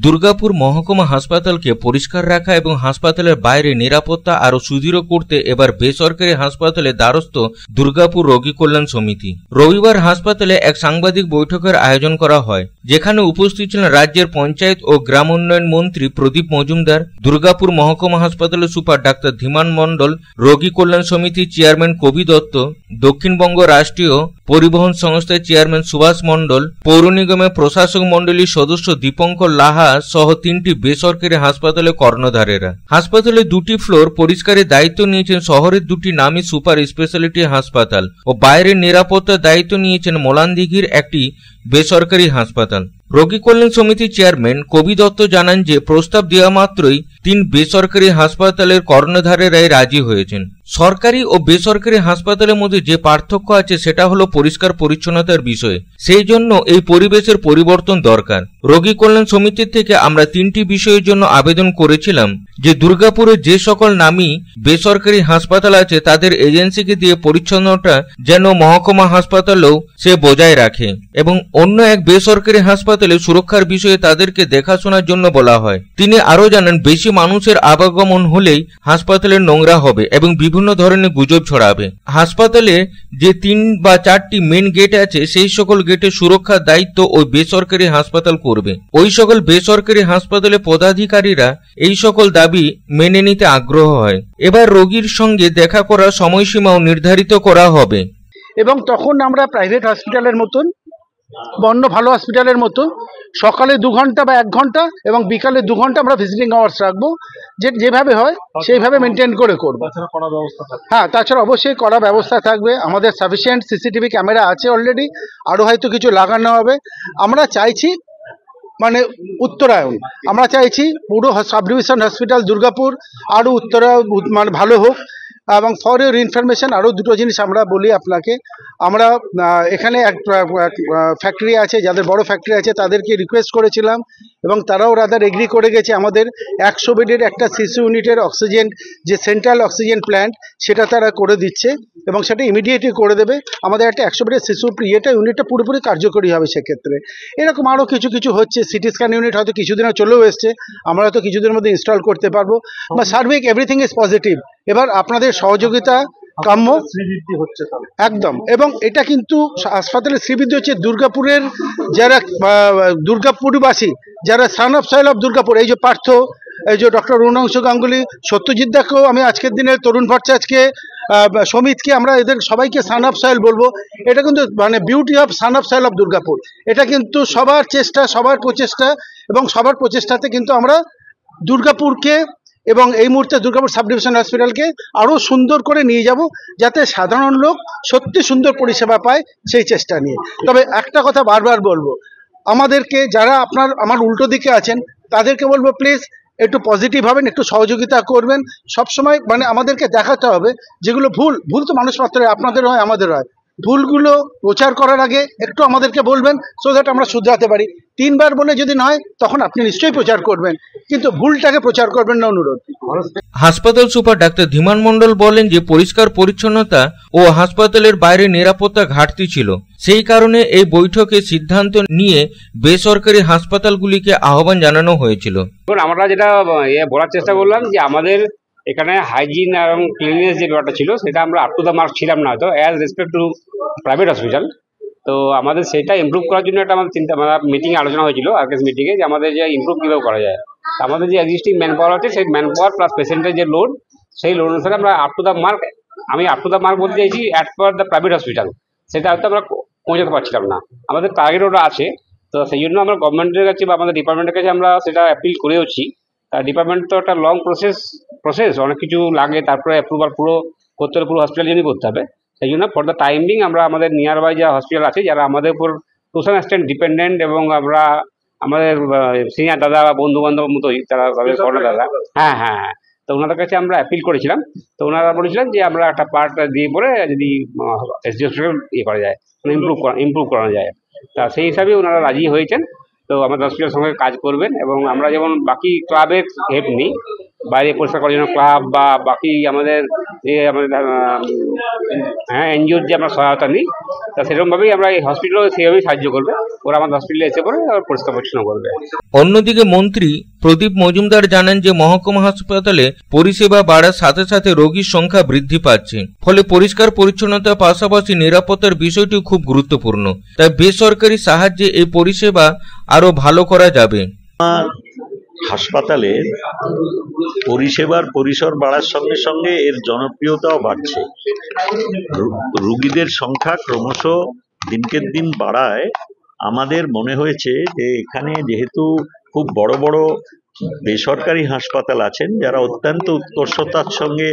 দুর্গাপুর মহকুমা হাসপাতালকে পরিষ্কার রাখা এবং হাসপাতালের বাইরে নিরাপত্তা আরও সুদৃঢ় করতে এবার বেসরকারি হাসপাতালে দ্বারস্থ দুর্গাপুর রোগী কল্যাণ সমিতি। রবিবার হাসপাতালে এক সাংবাদিক বৈঠকের আয়োজন করা হয়, যেখানে উপস্থিত ছিলেন রাজ্যের পঞ্চায়েত ও গ্রাম উন্নয়ন মন্ত্রী প্রদীপ মজুমদার, দুর্গাপুর মহকুমা হাসপাতালের সুপার ডাক্তার ধীমান মণ্ডল, রোগী কল্যাণ সমিতির চেয়ারম্যান কবি দত্ত, দক্ষিণবঙ্গ রাষ্ট্রীয় পরিবহন সংস্থার চেয়ারম্যান সুভাষ মণ্ডল, পৌর নিগমের প্রশাসক মণ্ডলীর সদস্য দীপঙ্কর লাহা সহ 3টি বেসরকারি হাসপাতালের কর্ণধারেরা। হাসপাতালের 2টি ফ্লোর পরিষ্কারের দায়িত্ব নিয়েছেন শহরের 2টি নামী সুপার স্পেশালিটি হাসপাতাল ও বাইরের নিরাপত্তার দায়িত্ব নিয়েছেন মোলানদিঘির একটি বেসরকারি হাসপাতাল। রোগী কল্যাণ সমিতির চেয়ারম্যান কবি দত্ত জানান যে প্রস্তাব দেওয়া মাত্রই 3 বেসরকারি হাসপাতালের কর্ণধারেরাই রাজি হয়েছেন। সরকারি ও বেসরকারি হাসপাতালের মধ্যে যে পার্থক্য আছে সেটা হলো পরিষ্কার পরিচ্ছন্নতার বিষয়ে, সেই জন্য এই পরিবেশের পরিবর্তন দরকার। রোগী কল্যাণ সমিতির থেকে আমরা 3টি বিষয়ের জন্য আবেদন করেছিলাম যে দুর্গাপুরে যে সকল নামী বেসরকারি হাসপাতাল আছে তাদের এজেন্সিকে দিয়ে পরিচ্ছন্নতা যেন মহকুমা হাসপাতালেও সে বজায় রাখে এবং অন্য এক বেসরকারি হাসপাতালে সুরক্ষার বিষয়ে তাদেরকে দেখাশোনার জন্য বলা হয়। তিনি আরও জানান, বেশি মানুষের আবাগমন হলেই হাসপাতালে নোংরা হবে এবং বিভিন্ন ধরনের গুজব ছড়াবে। হাসপাতালে যে 3 বা 4টি মেন গেট আছে সেই সকল গেটের সুরক্ষার দায়িত্ব ওই বেসরকারি হাসপাতাল করবে। ওই সকল বেসরকারি হাসপাতালের পদাধিকারীরা এই সকল দাবি মেনে নিতে আগ্রহ হয়। এবার রোগীর সঙ্গে দেখা করার সময়সীমাও নির্ধারিত করা হবে এবং তখন আমরা প্রাইভেট হসপিটালের মতন অন্য ভালো হসপিটালের মতো সকালে 2 ঘন্টা বা 1 ঘন্টা এবং বিকালে 2 ঘন্টা আমরা ভিজিটিং আওয়ার্স রাখবো, যেভাবে হয় সেইভাবে মেনটেন করে করবো। হ্যাঁ, তাছাড়া অবশ্যই করা ব্যবস্থা থাকবে। আমাদের সাফিসিয়েন্ট সিসিটিভি ক্যামেরা আছে অলরেডি, আরও হয়তো কিছু লাগানো হবে। আমরা চাইছি মানে উত্তরায়ণ, আমরা চাইছি পুরো সাব ডিভিশন হসপিটাল দুর্গাপুর আরও মানে ভালো হোক। এবং ফর ইউর ইনফরমেশন আরও 2টো জিনিস আমরা বলি আপনাকে। আমরা এখানে এক ফ্যাক্টরি আছে, যাদের বড় ফ্যাক্টরি আছে তাদেরকে রিকোয়েস্ট করেছিলাম এবং তারাও রাদার এগ্রি করে গেছে। আমাদের 100 বেডের একটা শিশু ইউনিটের অক্সিজেন যে সেন্ট্রাল অক্সিজেন প্ল্যান্ট সেটা তারা করে দিচ্ছে এবং সেটা ইমিডিয়েটলি করে দেবে। আমাদের একটা 100 বেডের শিশু ইউনিটটা পুরোপুরি কার্যকরী হবে সেক্ষেত্রে। এরকম আরও কিছু হচ্ছে। সিটি স্ক্যান ইউনিট হয়তো কিছুদিনে চলেও এসছে, আমরা হয়তো কিছুদিনের মধ্যে ইনস্টল করতে পারবো। বা সার্বিক এভরিথিং ইজ পজিটিভ। এবার আপনাদের সহযোগিতা কাম্য হচ্ছে একদম। এবং এটা কিন্তু হাসপাতালের শ্রীবৃদ্ধি হচ্ছে দুর্গাপুরের যারা দুর্গাপুরবাসী, যারা son of soil of Durgapur, এই যে পার্থ, এই যে ডক্টর রুণাংশু গাঙ্গুলি, সত্যজিৎ দাকেও আমি আজকের দিনে, তরুণ ভট্টাচার্যকে, সমিতকে, আমরা এদের সবাইকে সান অফ সয়েল বলবো। এটা কিন্তু মানে beauty of son of soil of Durgapur. এটা কিন্তু সবার চেষ্টা, সবার প্রচেষ্টা এবং সবার প্রচেষ্টাতে কিন্তু আমরা দুর্গাপুরকে এবং এই মুহূর্তে দুর্গাপুর সাব ডিভিশন হসপিটালকে আরও সুন্দর করে নিয়ে যাব, যাতে সাধারণ লোক সত্যি সুন্দর পরিষেবা পায়, সেই চেষ্টা নিয়ে। তবে একটা কথা বারবার বলবো, আমাদেরকে যারা আমার উল্টো দিকে আছেন তাদেরকে বলবো, প্লিজ একটু পজিটিভ হবেন, একটু সহযোগিতা করবেন। সবসময় মানে আমাদেরকে দেখাতে হবে যেগুলো ভুল তো মানুষ মাত্র, আপনাদের হয় আমাদের হয়, ভুলগুলো প্রচার করার আগে একটু আমাদেরকে বলবেন, সো দ্যাট আমরা শুধরাতে পারি। 3 বার বলে যদি নয় তখন আপনি নিশ্চয়ই প্রচার করবেন, কিন্তু ভুলটাকে প্রচার করবেন না, অনুরোধ। হাসপাতাল সুপার ডাক্তার ধীমান মণ্ডল বলেন যে পরিষ্কার পরিচ্ছন্নতা ও হাসপাতালের বাইরে নিরাপত্তা ঘাটতি ছিল, সেই কারণে এই বৈঠকে সিদ্ধান্ত নিয়ে বেসরকারি হাসপাতালগুলিকে আহ্বান জানানো হয়েছিল। আমরা যেটা বলার চেষ্টা করলাম যে আমাদের এখানে হাইজিন এবং ক্লিননেস যে ব্যাপারটা ছিল সেটা আমরা আপ টু দ্য মার্ক ছিলাম না, তো as respect to private hospital. তো আমাদের সেটা ইমপ্রুভ করার জন্য একটা আমাদের মিটিংয়ে আলোচনা হয়েছিল, আরকেএস মিটিংয়ে, যে আমাদের যে ইমপ্রুভ কীভাবে করা যায়। আমাদের যে এক্সিস্টিং ম্যান পাওয়ার আছে সেই ম্যান পাওয়ার প্লাস পেশেন্টের যে লোড, সেই লোড অনুসারে আমরা আপ টু দ্য মার্ক, আমি আপ টু দ্য মার্ক বলতে চাইছি at per the private hospital, সেটা হয়তো আমরা পৌঁছাতে পারছিলাম না। আমাদের টার্গেট ওটা আছে, তো সেই জন্য আমরা গভর্নমেন্টের কাছে বা আমাদের ডিপার্টমেন্টের কাছে আমরা সেটা অ্যাপিল করেওছি। তার ডিপার্টমেন্ট তো একটা লং প্রসেস, অনেক কিছু লাগে, তারপরে অ্যাপ্রুভাল পুরো করতে হলে পুরো হসপিটাল জন্যই করতে হবে। সেই জন্য ফর দ্য টাইম বিং আমরা আমাদের নিয়ার বাই যা হসপিটাল আছে, যারা আমাদের উপর টু সাম এক্সটেন্ট ডিপেন্ডেন্ট এবং আমরা আমাদের সিনিয়র দাদা বা বন্ধু বান্ধব মতোই, তারা তাদের দাদা, হ্যাঁ, তো ওনাদের কাছে আমরা অ্যাপিল করেছিলাম। তো ওনারা বলেছিলেন যে আমরা একটা পার্ট দিয়ে পরে যদি এসডি হসপিটাল করা যায়, ইমপ্রুভ করানো যায়, তা সেই হিসাবে ওনারা রাজি হয়েছেন। তো আমাদের হসপিটালের সঙ্গে কাজ করবেন এবং আমরা যেমন বাকি ক্লাবের হেল্প নিই, বাইরে পরিষ্কার করার জন্য ক্লাব বা বাকি আমাদের যে আমাদের এনজিওর যে আমরা সহায়তা নিই, তা সেরকম ভাবেই আমরা এই হসপিটালও সেইভাবেই সাহায্য করবে, ওরা আমাদের হসপিটালে এসে পরে আর পরিষ্কার পরিচ্ছন্ন করবে। অন্যদিকে মন্ত্রী প্রদীপ মজুমদার জানান যে মহকুমা হাসপাতালে পরিষেবা বাড়ার সাথে সাথে রোগীর সংখ্যা বৃদ্ধি পাচ্ছে, ফলে পরিষ্কার পরিচ্ছন্নতার পাশাপাশি নিরাপত্তার বিষয়টি খুব গুরুত্বপূর্ণ। তাই বেসরকারি সাহায্যে এই পরিষেবা আরো ভালো করা যাবে। হাসপাতালে পরিষেবার পরিসর বাড়ার সঙ্গে সঙ্গে এর জনপ্রিয়তাও বাড়ছে। রোগীদের সংখ্যা ক্রমশ দিনকে দিন বাড়ায় আমাদের মনে হয়েছে যে এখানে যেহেতু খুব বড় বড় বেসরকারি হাসপাতাল আছেন যারা অত্যন্ত উৎকর্ষতার সঙ্গে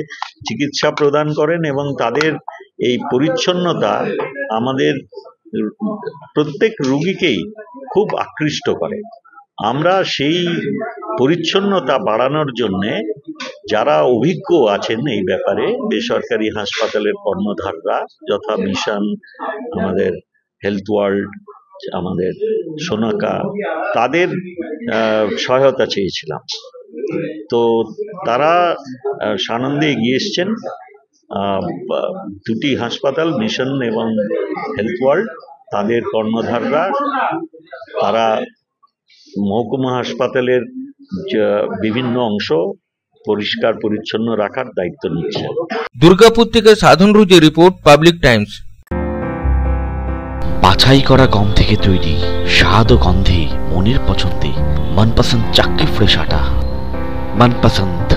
চিকিৎসা প্রদান করেন এবং তাদের এই পরিচ্ছন্নতা আমাদের প্রত্যেক রোগীকেই খুব আকৃষ্ট করে। আমরা সেই পরিচ্ছন্নতা বাড়ানোর জন্যে যারা অভিজ্ঞ আছেন এই ব্যাপারে বেসরকারি হাসপাতালের কর্ণধাররা, যথা মিশন, আমাদের হেলথ ওয়ার্ল্ড, আমাদের সোনাকা, তাদের সহায়তা চেয়েছিলাম। তো তারা সানন্দে এগিয়ে এসছেন। দুটি হাসপাতাল, মিশন এবং হেলথ ওয়ার্ল্ড, তাদের কর্ণধাররা তারা মহকুমা হাসপাতালের বিভিন্ন অংশ পরিষ্কার পরিচ্ছন্ন রাখার দায়িত্ব নিচ্ছে। দুর্গাপুর থেকে সাধন রুজের রিপোর্ট, পাবলিক টাইমস। বাছাই করা গম থেকে তৈরি স্বাদ ও গন্ধে মনের পছন্দে मनपसंद चक्की फ्रेश आटा, मनपसंद।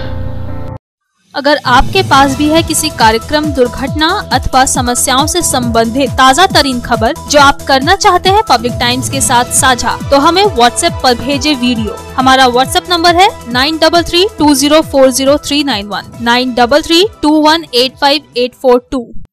अगर आपके पास भी है किसी कार्यक्रम, दुर्घटना अथवा समस्याओं से संबंधित ताज़ा तरीन खबर जो आप करना चाहते हैं पब्लिक टाइम्स के साथ साझा, तो हमें व्हाट्सएप पर भेजे वीडियो। हमारा व्हाट्सएप नंबर है 9332040391, 9332185842।